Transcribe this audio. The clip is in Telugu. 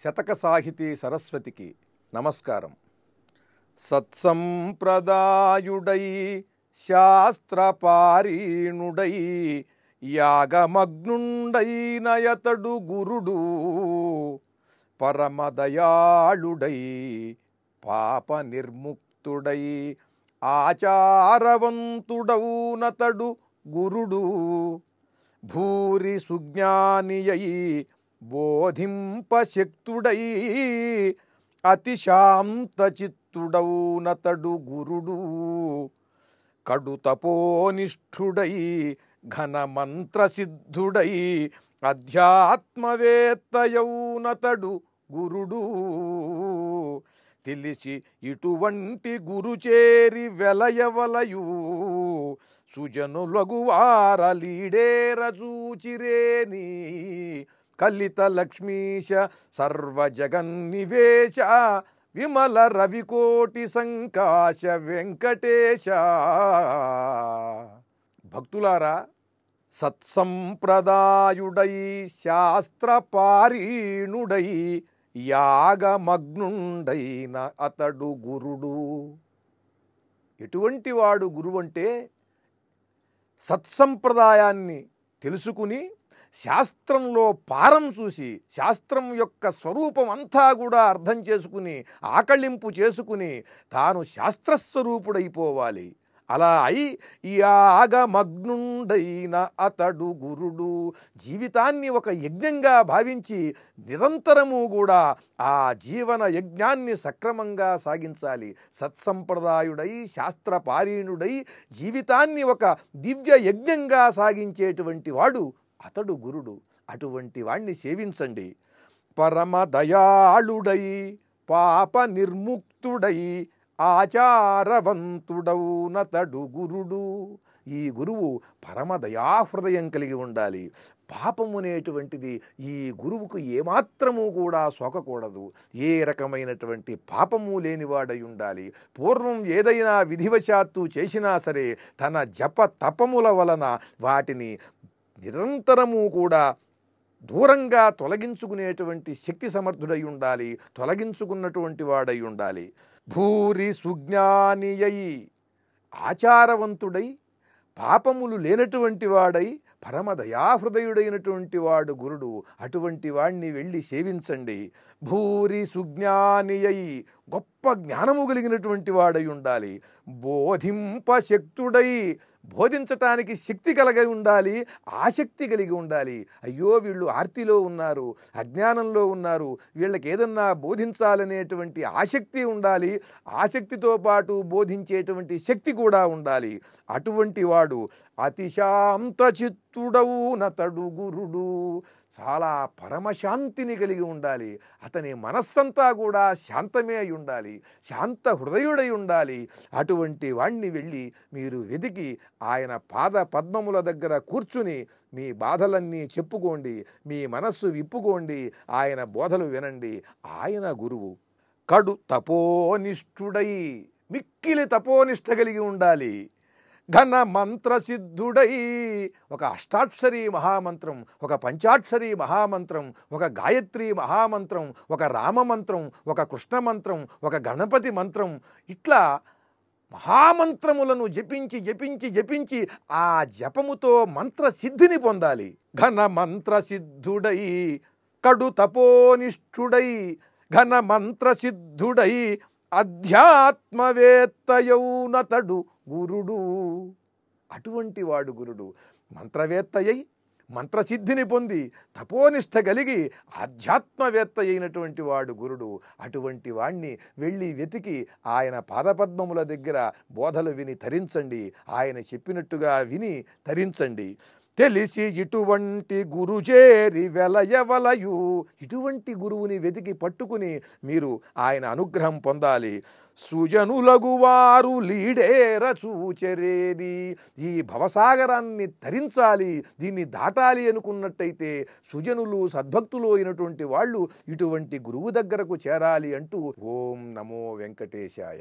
శతక సాహితీ సరస్వతికి నమస్కారం. సత్సంప్రదాయుడై శాస్త్రపారీణుడై యాగమగ్నుండైనయతడు గురుడు పరమదయాళుడై పాప నిర్ముక్తుడై ఆచారవంతుడౌనతడు గురుడు భూరి సుజ్ఞానియై బోధింపశక్తుడై అతిశాంతచిత్తుడౌనతడు గురుడు కడుతపోనిష్ఠుడై ఘనమంత్రసిద్ధుడై అధ్యాత్మవేత్తయౌనతడు గురుడు తెలిసి ఇటువంటి గురుచేరి వెలయవలయు సుజనులగువారలీడేరచూచిరేని కలిత లక్ష్మీశ సర్వజగన్నివేశ విమల రవికోటి సంకాశ వెంకటేశ. భక్తులారా, సత్సంప్రదాయుడై శాస్త్రపారీణుడై యాగమగ్నుండైన అతడు గురుడు. ఎటువంటి వాడు గురువు అంటే, సత్సంప్రదాయాన్ని తెలుసుకుని శాస్త్రంలో పారం చూసి శాస్త్రం యొక్క స్వరూపం అంతా కూడా అర్థం చేసుకుని ఆకళింపు చేసుకుని తాను శాస్త్రస్వరూపుడైపోవాలి. అలా అయి యాగమగ్నుండైన అతడు గురుడు. జీవితాన్ని ఒక యజ్ఞంగా భావించి నిరంతరము కూడా ఆ జీవన యజ్ఞాన్ని సక్రమంగా సాగించాలి. సత్సంప్రదాయుడై శాస్త్రపారీణుడై జీవితాన్ని ఒక దివ్య యజ్ఞంగా సాగించేటువంటి వాడు అతడు గురుడు. అటువంటి వాణ్ణి సేవించండి. పరమదయాళుడై పాప నిర్ముక్తుడై ఆచారవంతుడౌనతడు గురుడు. ఈ గురువు పరమదయాహృదయం కలిగి ఉండాలి. పాపము అనేటువంటిది ఈ గురువుకు ఏమాత్రము కూడా సోకకూడదు. ఏ రకమైనటువంటి పాపము లేనివాడై ఉండాలి. పూర్వం ఏదైనా విధివశాత్తు చేసినా సరే తన జప తపముల వలన వాటిని నిరంతరము కూడా దూరంగా తొలగించుకునేటువంటి శక్తి సమర్థుడై ఉండాలి. తొలగించుకున్నటువంటి వాడై ఉండాలి. భూరి సుజ్ఞానియై ఆచారవంతుడై పాపములు లేనటువంటి వాడై పరమదయాహృదయుడైనటువంటి వాడు గురుడు. అటువంటి వాణ్ణి వెళ్ళి సేవించండి. భూరి సుజ్ఞానియై గొప్ప జ్ఞానము కలిగినటువంటి వాడై ఉండాలి. బోధింపశక్తుడై బోధించటానికి శక్తి కలిగి ఉండాలి. ఆసక్తి కలిగి ఉండాలి. అయ్యో వీళ్ళు ఆర్తిలో ఉన్నారు, అజ్ఞానంలో ఉన్నారు, వీళ్ళకి ఏదన్నా బోధించాలనేటువంటి ఆసక్తి ఉండాలి. ఆసక్తితో పాటు బోధించేటువంటి శక్తి కూడా ఉండాలి. అటువంటి వాడు అతిశాంతచిత్తుడౌనతడు గురుడు. చాలా పరమశాంతిని కలిగి ఉండాలి. అతని మనస్సంతా కూడా శాంతమే అయి ఉండాలి. శాంత హృదయుడై ఉండాలి. అటువంటి వాణ్ణి వెళ్ళి మీరు వెతికి ఆయన పాద పద్మముల దగ్గర కూర్చుని మీ బాధలన్నీ చెప్పుకోండి, మీ మనస్సు విప్పుకోండి, ఆయన బోధలు వినండి. ఆయన గురువు. కడు తపోనిష్ఠుడై మిక్కిలి తపోనిష్ఠ కలిగి ఉండాలి. ఘన మంత్రసిద్ధుడై ఒక అష్టాక్షరీ మహామంత్రం, ఒక పంచాక్షరీ మహామంత్రం, ఒక గాయత్రి మహామంత్రం, ఒక రామమంత్రం, ఒక కృష్ణ మంత్రం, ఒక గణపతి మంత్రం, ఇట్లా మహామంత్రములను జపించి జపించి జపించి ఆ జపముతో మంత్రసిద్ధిని పొందాలి. ఘన మంత్రసిద్ధుడై కడు తపోనిష్ఠుడై ఘన మంత్రసిద్ధుడై అధ్యాత్మవేత్తయౌనతడు గురుడు. అటువంటి వాడు గురుడు. మంత్రవేత్తయ్యై మంత్రసిద్ధిని పొంది తపోనిష్ట కలిగి ఆధ్యాత్మవేత్త అయినటువంటి వాడు గురుడు. అటువంటి వాణ్ణి వెళ్ళి వెతికి ఆయన పాదపద్మముల దగ్గర బోధలు విని తరించండి. ఆయన చెప్పినట్టుగా విని తరించండి. తెలిసి ఇటువంటి గురుచేరి వెలయవలయు. ఇటువంటి గురువుని వెతికి పట్టుకుని మీరు ఆయన అనుగ్రహం పొందాలి. సుజనులగు వారు లీడేర చూచెరేది. ఈ భవసాగరాన్ని తరించాలి, దీన్ని దాటాలి అనుకున్నట్టయితే సుజనులు సద్భక్తులు అయినటువంటి వాళ్ళు ఇటువంటి గురువు దగ్గరకు చేరాలి అంటూ ఓం నమో వెంకటేశాయ.